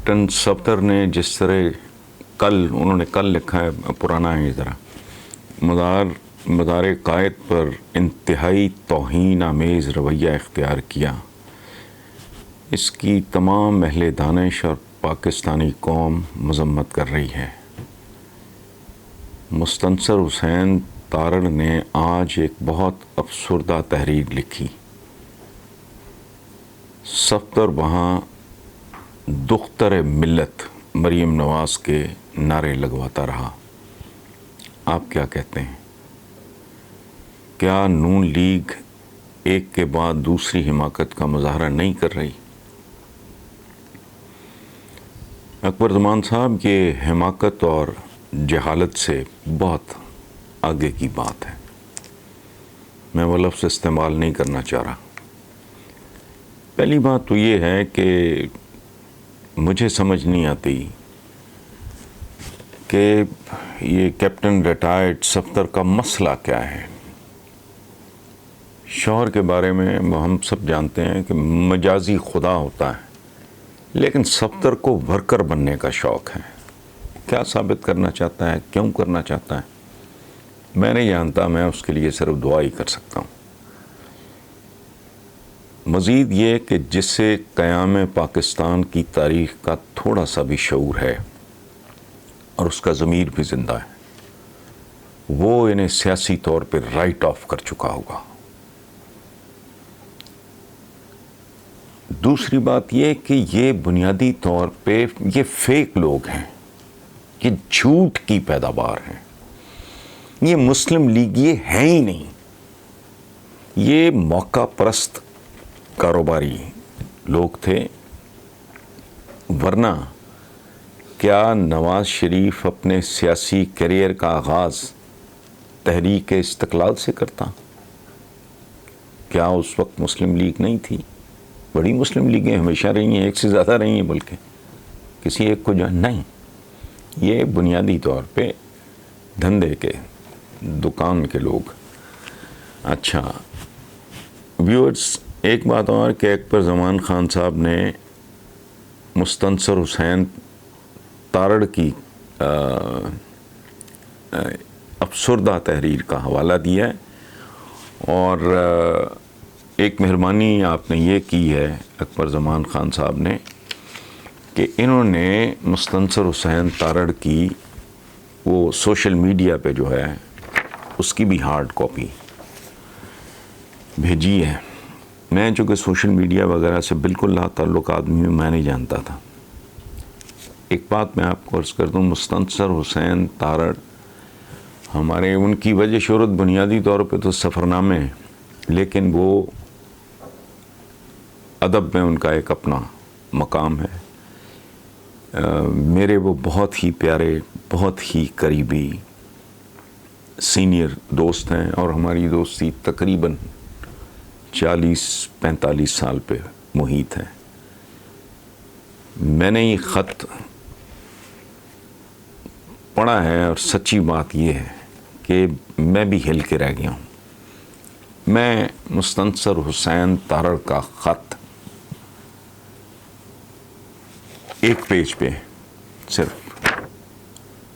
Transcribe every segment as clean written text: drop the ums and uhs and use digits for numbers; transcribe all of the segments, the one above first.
Captain Safdar نے جس طرح انہوں نے کل لکھا ہے، پرانا ہے ذرا، مزار قائد پر انتہائی توہین آمیز رویہ اختیار کیا، اس کی تمام اہل دانش اور پاکستانی قوم مذمت کر رہی ہے۔ مستنصر حسین تارڑ نے آج ایک بہت افسردہ تحریر لکھی۔ صفدر وہاں دختر ملت مریم نواز کے نعرے لگواتا رہا۔ آپ کیا کہتے ہیں؟ کیا نون لیگ ایک کے بعد دوسری حماقت کا مظاہرہ نہیں کر رہی؟ اکبر زمان صاحب، یہ حماقت اور جہالت سے بہت آگے کی بات ہے، میں وہ لفظ استعمال نہیں کرنا چاہ رہا۔ پہلی بات تو یہ ہے کہ مجھے سمجھ نہیں آتی کہ یہ کیپٹن ریٹائرڈ صفدر کا مسئلہ کیا ہے۔ شوہر کے بارے میں ہم سب جانتے ہیں کہ مجازی خدا ہوتا ہے، لیکن صفدر کو ورکر بننے کا شوق ہے۔ کیا ثابت کرنا چاہتا ہے، کیوں کرنا چاہتا ہے، میں نہیں جانتا، میں اس کے لیے صرف دعا ہی کر سکتا ہوں۔ مزید یہ کہ جسے قیام پاکستان کی تاریخ کا تھوڑا سا بھی شعور ہے اور اس کا ضمیر بھی زندہ ہے، وہ انہیں سیاسی طور پہ رائٹ آف کر چکا ہوگا۔ دوسری بات یہ کہ یہ بنیادی طور پہ یہ فیک لوگ ہیں، یہ جھوٹ کی پیداوار ہیں، یہ مسلم لیگ یہ ہے ہی نہیں، یہ موقع پرست کاروباری لوگ تھے۔ ورنہ کیا نواز شریف اپنے سیاسی کیریئر کا آغاز تحریک استقلال سے کرتا؟ کیا اس وقت مسلم لیگ نہیں تھی؟ بڑی مسلم لیگیں ہمیشہ رہی ہیں، ایک سے زیادہ رہی ہیں، بلکہ کسی ایک کو نہیں۔ یہ بنیادی طور پہ دھندے کے دکان کے لوگ۔ اچھا ویورز، ایک بات اور کہ اکبر زمان خان صاحب نے مستنصر حسین تارڑ کی افسردہ تحریر کا حوالہ دیا ہے، اور ایک مہربانی آپ نے یہ کی ہے اکبر زمان خان صاحب نے کہ انہوں نے مستنصر حسین تارڑ کی وہ سوشل میڈیا پہ جو ہے اس کی بھی ہارڈ کاپی بھیجی ہے۔ میں چونکہ سوشل میڈیا وغیرہ سے بالکل لا تعلق آدمی ہوں، میں نہیں جانتا تھا۔ ایک بات میں آپ کو عرض کر دوں، مستنصر حسین تارڑ ہمارے ان کی وجہ شہرت بنیادی طور پہ تو سفرنامے ہیں، لیکن وہ ادب میں ان کا ایک اپنا مقام ہے۔ میرے وہ بہت ہی پیارے، بہت ہی قریبی سینئر دوست ہیں، اور ہماری دوستی تقریباً 40-45 سال پہ محیط ہے۔ میں نے یہ خط پڑھا ہے اور سچی بات یہ ہے کہ میں بھی ہل کے رہ گیا ہوں۔ میں مستنصر حسین تارڑ کا خط ایک پیج پہ صرف،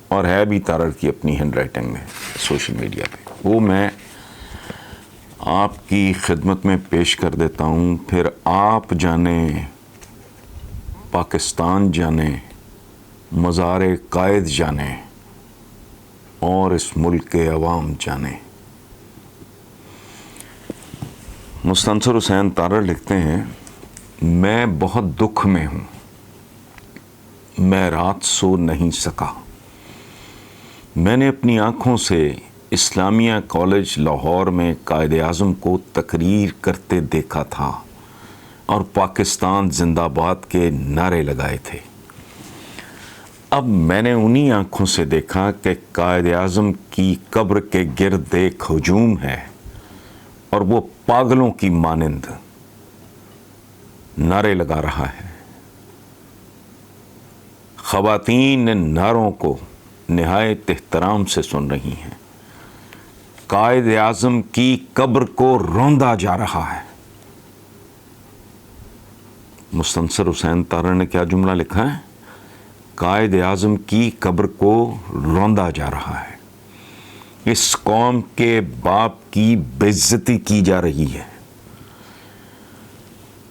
اور ہے بھی تارڑ کی اپنی ہینڈ رائٹنگ میں سوشل میڈیا پہ، وہ میں آپ کی خدمت میں پیش کر دیتا ہوں۔ پھر آپ جانیں، پاکستان جانیں، مزار قائد جانیں، اور اس ملک کے عوام جانیں۔ مستنصر حسین تارڑ لکھتے ہیں، میں بہت دکھ میں ہوں، میں رات سو نہیں سکا۔ میں نے اپنی آنکھوں سے اسلامیہ کالج لاہور میں قائد اعظم کو تقریر کرتے دیکھا تھا اور پاکستان زندہ باد کے نعرے لگائے تھے۔ اب میں نے انہی آنکھوں سے دیکھا کہ قائد اعظم کی قبر کے گرد ایک ہجوم ہے، اور وہ پاگلوں کی مانند نعرے لگا رہا ہے۔ خواتین ان نعروں کو نہایت احترام سے سن رہی ہیں۔ قائد اعظم کی قبر کو روندا جا رہا ہے۔ مستنصر حسین تارڑ نے کیا جملہ لکھا ہے؟ قائد اعظم کی قبر کو روندا جا رہا ہے، اس قوم کے باپ کی بے عزتی کی جا رہی ہے۔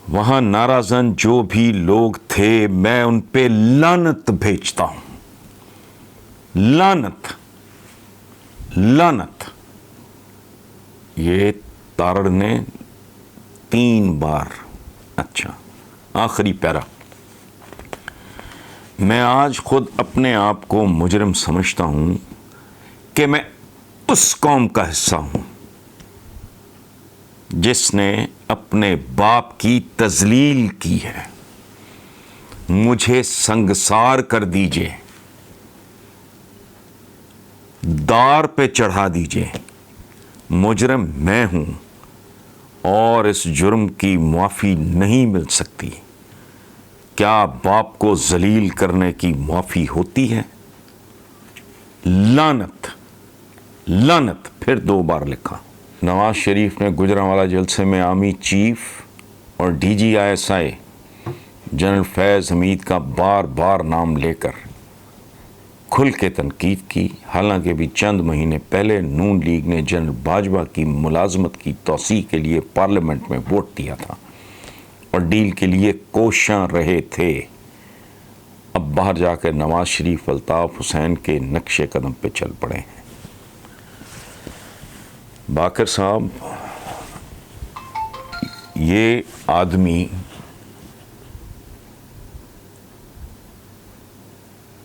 وہاں نعرہ زن جو بھی لوگ تھے، میں ان پہ لعنت بھیجتا ہوں، لعنت، لعنت۔ یہ تارڑ نے 3 بار۔ اچھا، آخری پیرا۔ میں آج خود اپنے آپ کو مجرم سمجھتا ہوں کہ میں اس قوم کا حصہ ہوں جس نے اپنے باپ کی تذلیل کی ہے۔ مجھے سنگسار کر دیجئے، دار پہ چڑھا دیجئے، مجرم میں ہوں اور اس جرم کی معافی نہیں مل سکتی۔ کیا باپ کو ذلیل کرنے کی معافی ہوتی ہے؟ لعنت، لعنت۔ پھر 2 بار لکھا۔ نواز شریف نے گجرانوالہ جلسے میں آرمی چیف اور DGI جنرل فیض حمید کا بار بار نام لے کر کھل کے تنقید کی، حالانکہ بھی چند مہینے پہلے نون لیگ نے جنرل باجوہ کی ملازمت کی توسیع کے لیے پارلیمنٹ میں ووٹ دیا تھا اور ڈیل کے لیے کوشاں رہے تھے۔ اب باہر جا کر نواز شریف الطاف حسین کے نقش قدم پہ چل پڑے ہیں۔ باقر صاحب، یہ آدمی،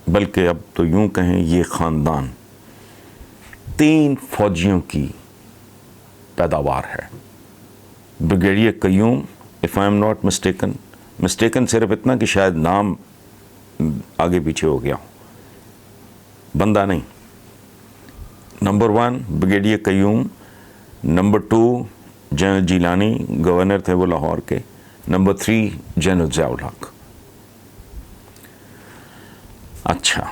بلکہ اب تو یوں کہیں یہ خاندان 3 فوجیوں کی پیداوار ہے۔ Brigadier Qayyum, if I am not mistaken صرف اتنا کہ شاید نام آگے پیچھے ہو گیا ہوں، بندہ نہیں۔ نمبر 1 بریگیڈیئر قیوم، نمبر 2 جنرل جیلانی، گورنر تھے وہ لاہور کے، نمبر 3 جنرل ضیاء الحق۔ اچھا،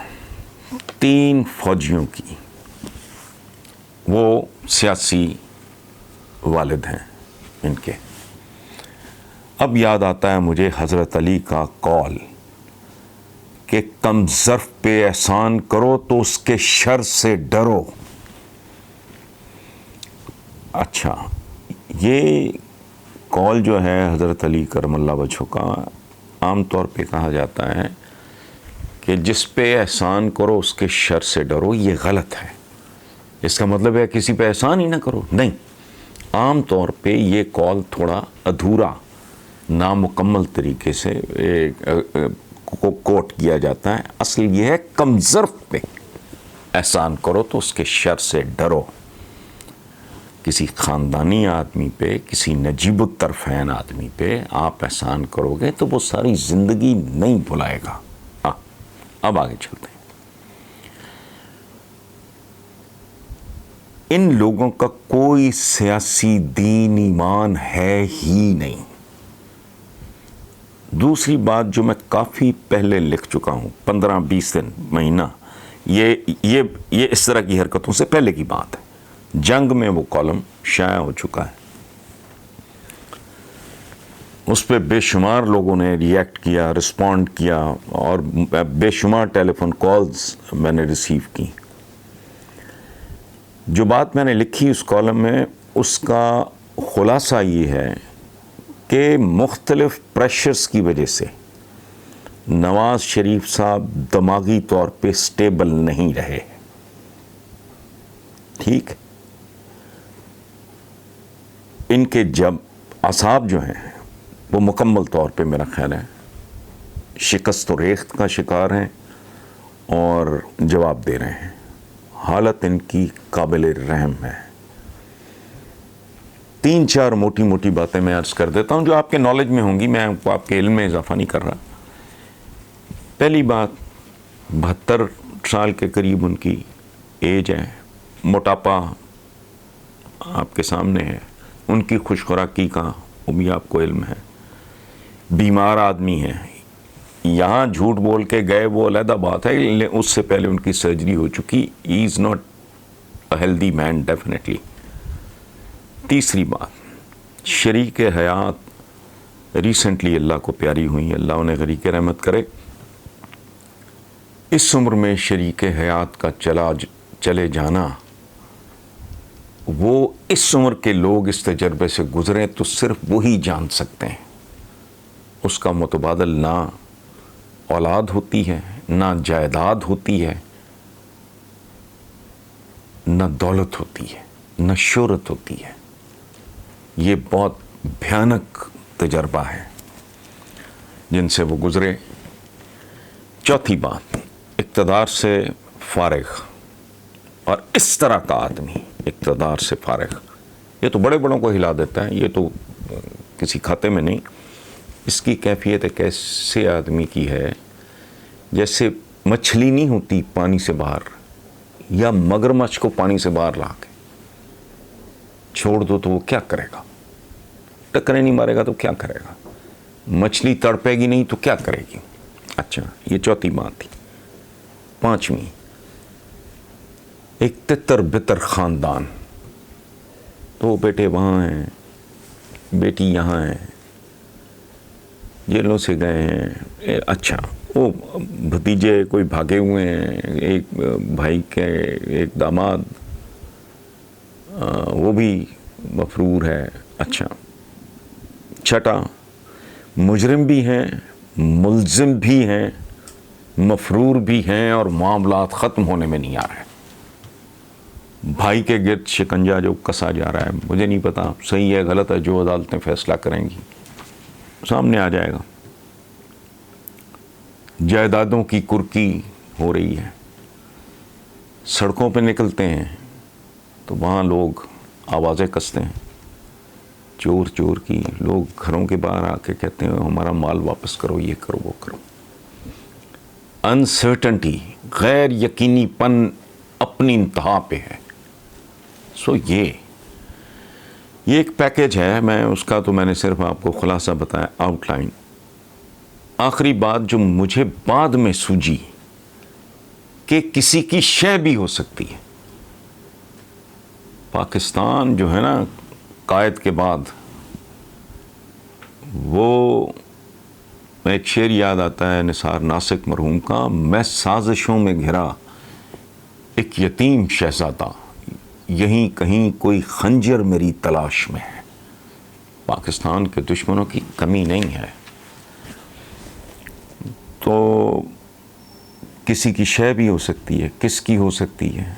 3 فوجیوں کی، وہ سیاسی والد ہیں ان کے۔ اب یاد آتا ہے مجھے حضرت علی کا قول کہ کم ظرف پہ احسان کرو تو اس کے شر سے ڈرو۔ اچھا، یہ قول جو ہے حضرت علی کرم اللہ وجہہ کا، عام طور پہ کہا جاتا ہے کہ جس پہ احسان کرو اس کے شر سے ڈرو۔ یہ غلط ہے۔ اس کا مطلب ہے کسی پہ احسان ہی نہ کرو، نہیں۔ عام طور پہ یہ قول تھوڑا ادھورا، نامکمل طریقے سے کوٹ کیا جاتا ہے۔ اصل یہ ہے کم ظرف پہ احسان کرو تو اس کے شر سے ڈرو۔ کسی خاندانی آدمی پہ، کسی نجیب الطرفین آدمی پہ آپ احسان کرو گے تو وہ ساری زندگی نہیں بھلائے گا۔ اب آگے چلتے ہیں۔ ان لوگوں کا کوئی سیاسی دین ایمان ہے ہی نہیں۔ دوسری بات جو میں کافی پہلے لکھ چکا ہوں، 15-20 دن، مہینہ، یہ اس طرح کی حرکتوں سے پہلے کی بات ہے۔ جنگ میں وہ کالم شائع ہو چکا ہے، اس پہ بے شمار لوگوں نے ریئیکٹ کیا، رسپونڈ کیا، اور بے شمار ٹیلی فون کالز میں نے ریسیو کی۔ جو بات میں نے لکھی اس کالم میں، اس کا خلاصہ یہ ہے کہ مختلف پریشرز کی وجہ سے نواز شریف صاحب دماغی طور پہ سٹیبل نہیں رہے۔ ٹھیک، ان کے جب اعصاب جو ہیں وہ مکمل طور پہ میرا خیال ہے شکست و ریخت کا شکار ہیں اور جواب دے رہے ہیں۔ حالت ان کی قابل رحم ہے۔ 3-4 موٹی موٹی باتیں میں عرض کر دیتا ہوں جو آپ کے نالج میں ہوں گی، میں آپ کے علم میں اضافہ نہیں کر رہا۔ پہلی بات، 72 سال کے قریب ان کی ایج ہے، موٹاپا آپ کے سامنے ہے، ان کی خوش خوراکی کا وہ بھی آپ کو علم ہے، بیمار آدمی ہیں، یہاں جھوٹ بول کے گئے وہ علیحدہ بات ہے، لیکن اس سے پہلے ان کی سرجری ہو چکی۔ He is not a healthy man definitely. تیسری بات، شریک حیات ریسنٹلی اللہ کو پیاری ہوئی، اللہ انہیں غریق رحمت کرے۔ اس عمر میں شریک حیات کا چلے جانا، وہ اس عمر کے لوگ اس تجربے سے گزریں تو صرف وہی جان سکتے ہیں۔ اس کا متبادل نہ اولاد ہوتی ہے، نہ جائیداد ہوتی ہے، نہ دولت ہوتی ہے، نہ شہرت ہوتی ہے۔ یہ بہت بھیانک تجربہ ہے جن سے وہ گزرے۔ چوتھی بات، اقتدار سے فارغ، اور اس طرح کا آدمی اقتدار سے فارغ، یہ تو بڑے بڑوں کو ہلا دیتا ہے، یہ تو کسی کھاتے میں نہیں۔ اس کی کیفیت ایک ایسے آدمی کی ہے جیسے مچھلی نہیں ہوتی پانی سے باہر، یا مگرمچھ کو پانی سے باہر لا کے چھوڑ دو تو وہ کیا کرے گا؟ ٹکرے نہیں مارے گا تو کیا کرے گا؟ مچھلی تڑپے گی نہیں تو کیا کرے گی؟ اچھا، یہ چوتھی بات تھی۔ پانچویں، ایک تتر بتر خاندان، تو بیٹے وہاں ہیں، بیٹی یہاں ہے، جیلوں سے گئے ہیں، اچھا وہ بھتیجے کوئی بھاگے ہوئے ہیں، ایک بھائی کے ایک داماد وہ بھی مفرور ہے، اچھا۔ چھٹا، مجرم بھی ہیں، ملزم بھی ہیں، مفرور بھی ہیں، اور معاملات ختم ہونے میں نہیں آ رہے۔ بھائی کے گرد شکنجہ جو کسا جا رہا ہے، مجھے نہیں پتا صحیح ہے غلط ہے، جو عدالتیں فیصلہ کریں گی سامنے آ جائے گا۔ جائیدادوں کی کرکی ہو رہی ہے، سڑکوں پہ نکلتے ہیں تو وہاں لوگ آوازیں کستے ہیں، چور چور کی، لوگ گھروں کے باہر آ کے کہتے ہیں ہمارا مال واپس کرو، یہ کرو وہ کرو۔ انسرٹنٹی، غیر یقینی پن اپنی انتہا پہ ہے۔ سو یہ ایک پیکیج ہے، میں اس کا تو میں نے صرف آپ کو خلاصہ بتایا، آؤٹ لائن۔ آخری بات جو مجھے بعد میں سوجھی کہ کسی کی شے بھی ہو سکتی ہے۔ پاکستان جو ہے نا قائد کے بعد، وہ ایک شعر یاد آتا ہے نثار ناسک مرحوم کا، میں سازشوں میں گھرا ایک یتیم شہزادہ، یہیں کہیں کوئی خنجر میری تلاش میں ہے۔ پاکستان کے دشمنوں کی کمی نہیں ہے، تو کسی کی شے بھی ہو سکتی ہے، کس کی ہو سکتی ہے؟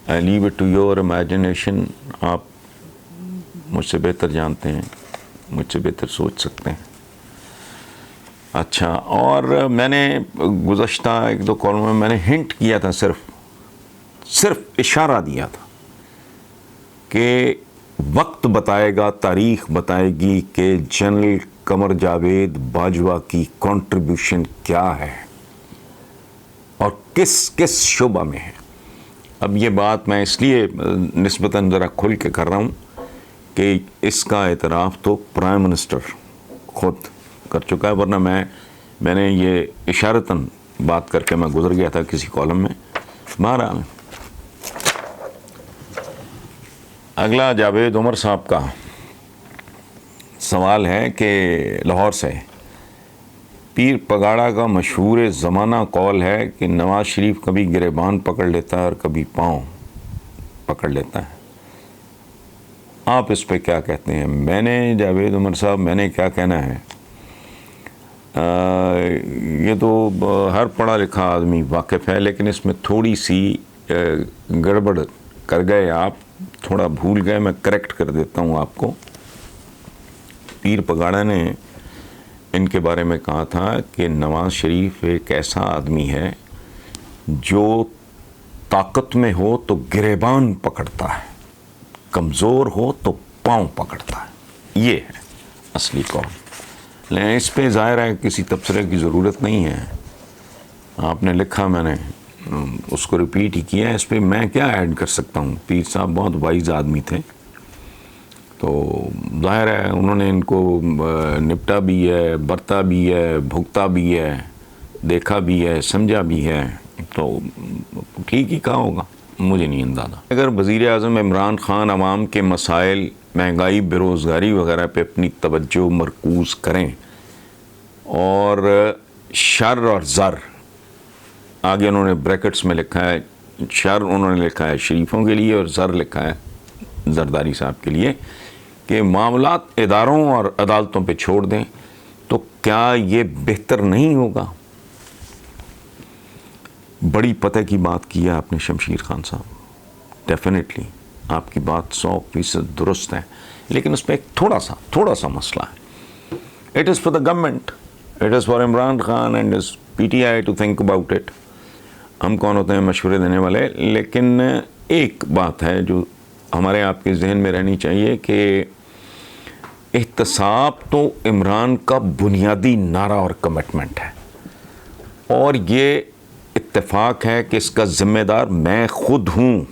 I leave it to your imagination۔ آپ مجھ سے بہتر جانتے ہیں، مجھ سے بہتر سوچ سکتے ہیں۔ اچھا، اور میں نے گزشتہ ایک دو کالوں میں میں نے ہنٹ کیا تھا، صرف اشارہ دیا تھا کہ وقت بتائے گا، تاریخ بتائے گی کہ جنرل قمر جاوید باجوہ کی کنٹریبیوشن کیا ہے اور کس شعبہ میں ہے۔ اب یہ بات میں اس لیے نسبتاً ذرا کھل کے کر رہا ہوں کہ اس کا اعتراف تو پرائم منسٹر خود کر چکا ہے، ورنہ میں نے یہ اشارتاً بات کر کے میں گزر گیا تھا کسی کالم میں۔ بہرحال اگلا جاوید عمر صاحب کا سوال ہے کہ لاہور سے، پیر پگاڑا کا مشہور زمانہ قول ہے کہ نواز شریف کبھی گریبان پکڑ لیتا ہے اور کبھی پاؤں پکڑ لیتا ہے، آپ اس پہ کیا کہتے ہیں؟ میں نے جاوید عمر صاحب، میں نے کیا کہنا ہے، یہ تو ہر پڑھا لکھا آدمی واقف ہے، لیکن اس میں تھوڑی سی گڑبڑ کر گئے آپ، تھوڑا بھول گئے، میں کریکٹ کر دیتا ہوں آپ کو۔ پیر پگاڑا نے ان کے بارے میں کہا تھا کہ نواز شریف ایک ایسا آدمی ہے جو طاقت میں ہو تو گریبان پکڑتا ہے، کمزور ہو تو پاؤں پکڑتا ہے، یہ ہے اصلی قول۔ لیکن اس پہ ظاہر ہے کسی تبصرے کی ضرورت نہیں ہے، آپ نے لکھا، میں نے اس کو ریپیٹ ہی کیا، اس پہ میں کیا ایڈ کر سکتا ہوں؟ پیر صاحب بہت وائز آدمی تھے، تو ظاہر ہے انہوں نے ان کو نپٹا بھی ہے، برتا بھی ہے، بھگتا بھی ہے، دیکھا بھی ہے، سمجھا بھی ہے، تو ٹھیک ہی کہا ہوگا، مجھے نہیں اندازہ۔ اگر وزیر اعظم عمران خان عوام کے مسائل، مہنگائی، بے روزگاری وغیرہ پہ اپنی توجہ مرکوز کریں اور شر اور زر آگے انہوں نے بریکٹس میں لکھا ہے، شر انہوں نے لکھا ہے شریفوں کے لیے اور زر لکھا ہے زرداری صاحب کے لیے، کہ معاملات اداروں اور عدالتوں پہ چھوڑ دیں، تو کیا یہ بہتر نہیں ہوگا؟ بڑی پتہ کی بات کی ہے آپ نے شمشیر خان صاحب، ڈیفینیٹلی آپ کی بات 100% درست ہے، لیکن اس میں ایک تھوڑا سا مسئلہ ہے. It is for the government, it is for Imran Khan and is P T I to think about it. ہم کون ہوتے ہیں مشورے دینے والے؟ لیکن ایک بات ہے جو ہمارے آپ کے ذہن میں رہنی چاہیے کہ احتساب تو عمران کا بنیادی نعرہ اور کمٹمنٹ ہے، اور یہ اتفاق ہے کہ اس کا ذمہ دار میں خود ہوں.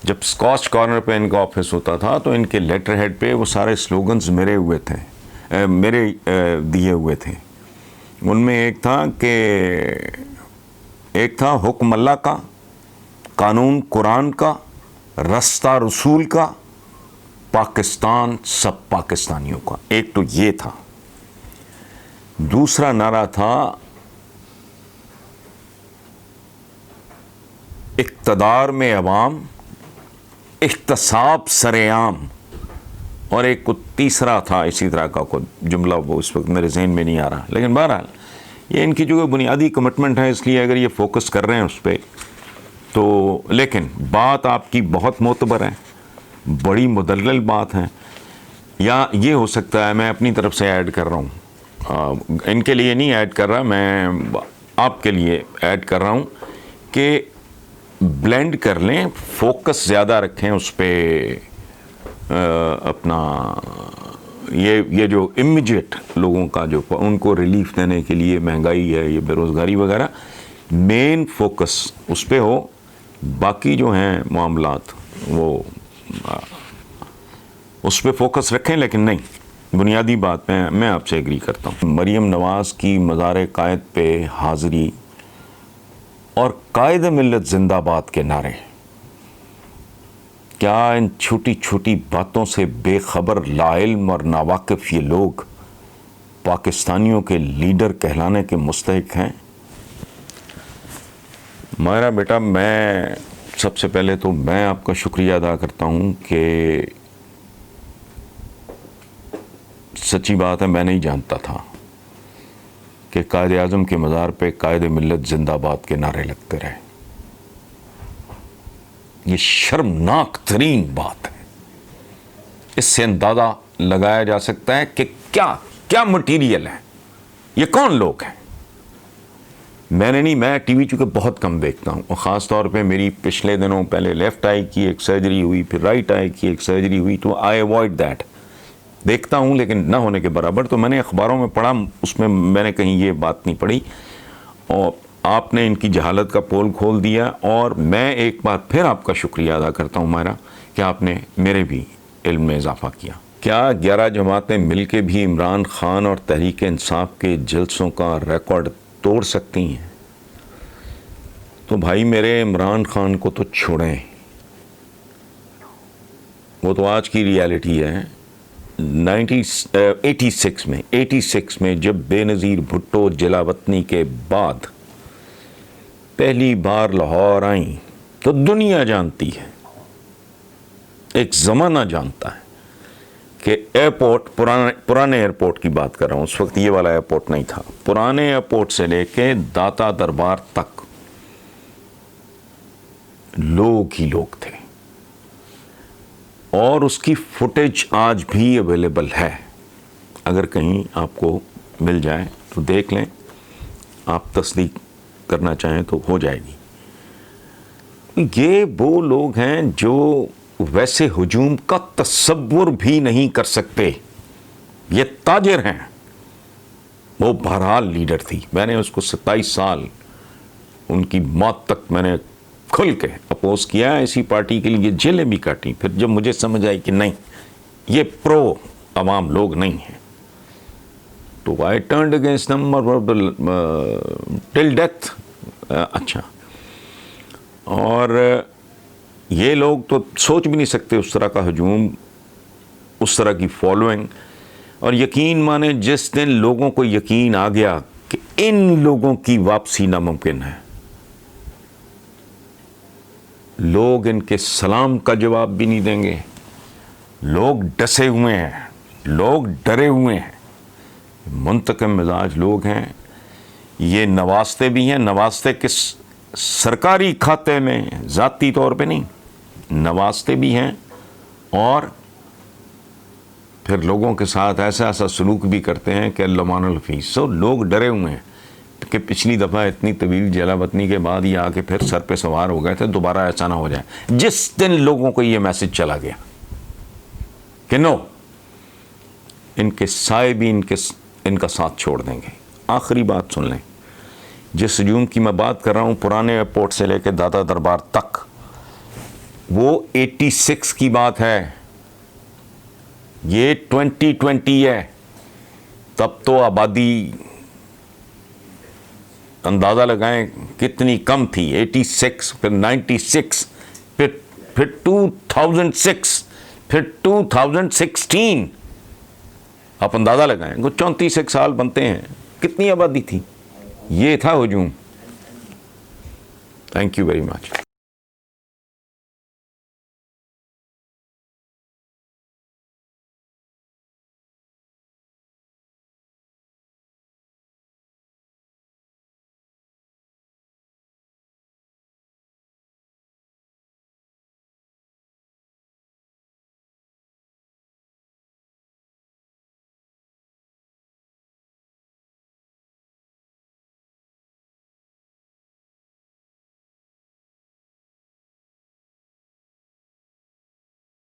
جب اسکاچ کارنر پہ ان کا آفس ہوتا تھا تو ان کے لیٹر ہیڈ پہ وہ سارے سلوگنز میرے دیے ہوئے تھے. ان میں ایک تھا حکم اللہ کا، قانون قرآن کا، رستہ رسول کا، پاکستان سب پاکستانیوں کا. ایک تو یہ تھا. دوسرا نعرہ تھا اقتدار میں عوام، احتساب سر عام. اور ایک تیسرا تھا اسی طرح کا کوئی جملہ، وہ اس وقت میرے ذہن میں نہیں آ رہا. لیکن بہرحال یہ ان کی جو بنیادی کمٹمنٹ ہے، اس لیے اگر یہ فوکس کر رہے ہیں اس پہ تو، لیکن بات آپ کی بہت معتبر ہے، بڑی مدلل بات ہے. یا یہ ہو سکتا ہے میں اپنی طرف سے ایڈ کر رہا ہوں، ان کے لیے نہیں ایڈ کر رہا، میں آپ کے لیے ایڈ کر رہا ہوں کہ بلینڈ کر لیں، فوکس زیادہ رکھیں اس پہ اپنا. یہ جو امیجیٹ لوگوں کا جو ان کو ریلیف دینے کے لیے مہنگائی ہے، یہ بے روزگاری وغیرہ، مین فوکس اس پہ ہو. باقی جو ہیں معاملات وہ اس پہ فوکس رکھیں، لیکن نہیں، بنیادی بات میں آپ سے ایگری کرتا ہوں. مریم نواز کی مزار قائد پہ حاضری اور قائد ملت زندہ باد کے نعرے، کیا ان چھوٹی چھوٹی باتوں سے بے خبر، لاعلم اور ناواقف یہ لوگ پاکستانیوں کے لیڈر کہلانے کے مستحق ہیں؟ میرا بیٹا، میں سب سے پہلے تو میں آپ کا شکریہ ادا کرتا ہوں کہ سچی بات ہے میں نہیں جانتا تھا کہ قائد اعظم کے مزار پہ قائد ملت زندہ باد کے نعرے لگتے رہے. یہ شرمناک ترین بات ہے. اس سے اندازہ لگایا جا سکتا ہے کہ کیا مٹیریل ہے، یہ کون لوگ ہیں. میں ٹی وی چونکہ بہت کم دیکھتا ہوں، اور خاص طور پہ میری پچھلے دنوں پہلے لیفٹ آئی کی ایک سرجری ہوئی، پھر رائٹ آئی کی ایک سرجری ہوئی، تو آئی اوائڈ دیٹ. دیکھتا ہوں لیکن نہ ہونے کے برابر. تو میں نے اخباروں میں پڑھا، اس میں میں نے کہیں یہ بات نہیں پڑھی، اور آپ نے ان کی جہالت کا پول کھول دیا. اور میں ایک بار پھر آپ کا شکریہ ادا کرتا ہوں مائرہ، کہ آپ نے میرے بھی علم میں اضافہ کیا. کیا 11 جماعتیں مل کے بھی عمران خان اور تحریک انصاف کے جلسوں کا ریکارڈ توڑ سکتی ہیں؟ تو بھائی میرے، عمران خان کو تو چھوڑیں، وہ تو آج کی ریالٹی ہے. 86 میں جب بے نظیر بھٹو جلاوطنی کے بعد پہلی بار لاہور آئیں تو دنیا جانتی ہے، ایک زمانہ جانتا ہے کہ ایئرپورٹ، پرانے ایئرپورٹ کی بات کر رہا ہوں، اس وقت یہ والا ایئرپورٹ نہیں تھا، پرانے ایئرپورٹ سے لے کے داتا دربار تک لوگ ہی لوگ تھے. اور اس کی فوٹیج آج بھی اویلیبل ہے، اگر کہیں آپ کو مل جائے تو دیکھ لیں، آپ تصدیق کرنا چاہیں تو ہو جائے گی. یہ وہ لوگ ہیں جو ویسے ہجوم کا تصور بھی نہیں کر سکتے. یہ تاجر ہیں. وہ بہرحال لیڈر تھی، میں نے اس کو 27 سال ان کی موت تک میں نے کھل کے اپوز کیا، اسی پارٹی کے لیے جیلیں بھی کاٹی. پھر جب مجھے سمجھ آئی کہ نہیں، یہ پرو عوام لوگ نہیں ہیں، تو I turned against them till death. اچھا، اور یہ لوگ تو سوچ بھی نہیں سکتے اس طرح کا ہجوم، اس طرح کی فالوئنگ. اور یقین مانے، جس دن لوگوں کو یقین آ گیا کہ ان لوگوں کی واپسی ناممکن ہے. لوگ ان کے سلام کا جواب بھی نہیں دیں گے. لوگ ڈسے ہوئے ہیں, لوگ ڈرے ہوئے ہیں. منتقم مزاج لوگ ہیں. یہ نواستے بھی ہیں, نواستے کس سرکاری کھاتے میں, ذاتی طور پہ نہیں, نواستے بھی ہیں, اور پھر لوگوں کے ساتھ ایسا ایسا سلوک بھی کرتے ہیں کہ اللہ مان الحفیظ. سو لوگ ڈرے ہوئے ہیں کہ پچھلی دفعہ اتنی طویل جلا وطنی کے بعد یہ آ کے پھر سر پہ سوار ہو گئے تھے, دوبارہ ایسا نہ ہو جائے. جس دن لوگوں کو یہ میسج چلا گیا کہ نو, ان کے سائے بھی ان کا ساتھ چھوڑ دیں گے. آخری بات سن لیں, جس ہجوم کی میں بات کر رہا ہوں پرانے ایئرپورٹ سے لے کے دادا دربار تک, وہ 86 کی بات ہے. یہ 2020 ہے. تب تو آبادی اندازہ لگائیں کتنی کم تھی. 86, پھر 96, پھر 2006, پھر 2016. آپ اندازہ لگائیں, وہ 34 سال بنتے ہیں, کتنی آبادی تھی. یہ تھا ہجوم. Thank you very much.